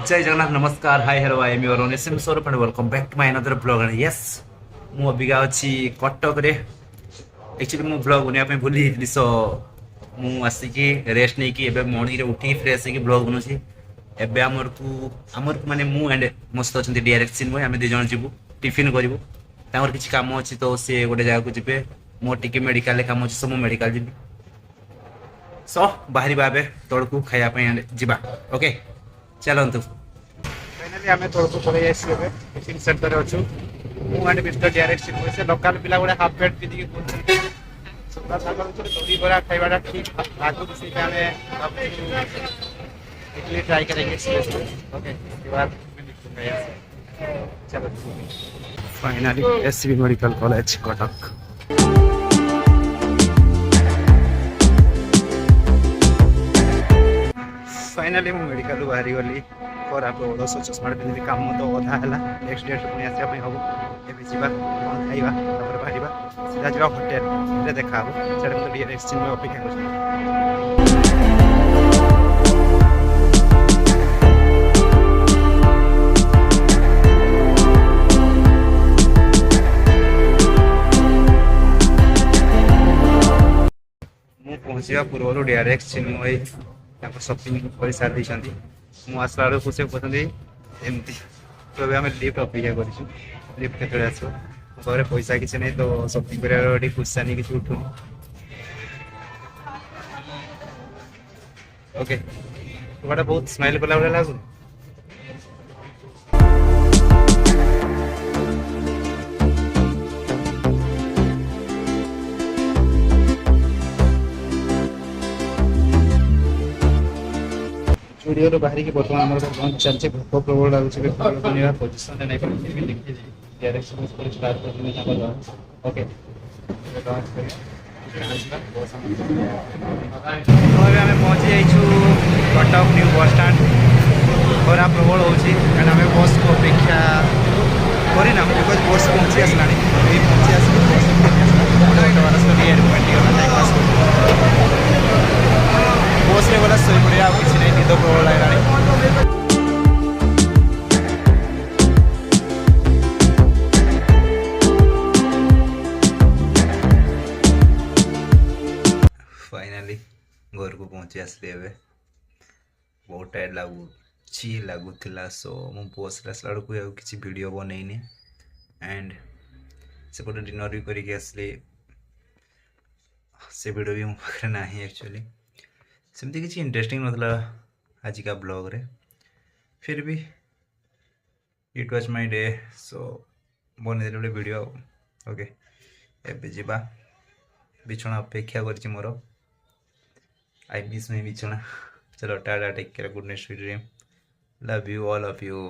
जय जगन्नाथ नमस्कार hi hello I am your ओनेसिम Saurabh and welcome back to my another blog and yes मु अबिका अछि कटक रे एक्चुअली मु ब्लॉग बनिया पे भूली हितली सो मु आसिकी रेस्ट नै की एबे मॉर्निंग रे उठी फ्रेश की ब्लॉग बनउछि एबे हमर को माने मु एंड मस्त अछंती डायरेक्ट सिन भाई हमें दे जण जिवु टिफिन करिवु तांकर किछि काम अछि तो से गोटे जगह को जिबे मो टिके मेडिकल काम अछि सो मु मेडिकल जिबी सो बाहरी बाबे तोड़कू खाया पे जिबा ओके चलंतु फाइनली आमे तोड़कू पळे आसीबे टिफिन सेंटर रे अछु मु एंड मिस्टर डायरेक्ट सिन से लोकल पिला गुडे हाफ पेट पी दिके कोन सुबह सकाळ उठे दही बरा खाइबाटा ठीक लागु से हमें इडली ट्राई करेंगे ओके इसके बाद मैं निकलूंगा चलो finally SCB medical college Cuttack finally मु मेडिकल बाहरी गली और आप दस चश्मा पिंधि काम तो अधा है नेक्स्ट डेट पुणी आसा हम एवं जावा खाइबा बाहर सीधा जावा होटेल देखा से डायरेक्ट सिन अपेक्षा कर पहुँचा पूर्व डायरेक्ट चिन्मय सपिंग कर सारी मुझे आसला बेलू से कहते एमती तो आम लिफ्ट अपेक्षा कर लिफ्ट के आस घर पैसा किसी नहीं तो सपिंग कर खुशा नहीं किसी उठू ओके बहुत स्माइल कला भाई लगुन स्टूडियो बाहर की बर्तमान आम लंच चलते भोक प्रबल लगुच पोजिशन स्टार्ट ओके पहुँची जाइछु कटक न्यू बस स्टाण्ड खरा प्रबल होम बस को अपेक्षा करना बिकज बस पहुँची आसला पहुँची आस बस रे गला शोई पड़ा किसी नहीं निद प्रबल लगे फाइनली घर को पहुँची आसली एवं बहुत टायर्ड लगुला सो मु बस आसला बेलू किसी वीडियो बनईनी एंड सेपटे डिनर भी करके आसली से वीडियो भी मो पाखे ना एक्चुअली सेमती किसी इंटरेस्टिंग नथला आज का ब्लॉग रे फिर भी it was my day so बने गोटे वीडियो ओके एबे जीवा बिछना अपेक्षा करछि मोर आई मिस माय बिछना चलो tata take care good night sweet dream love you all of you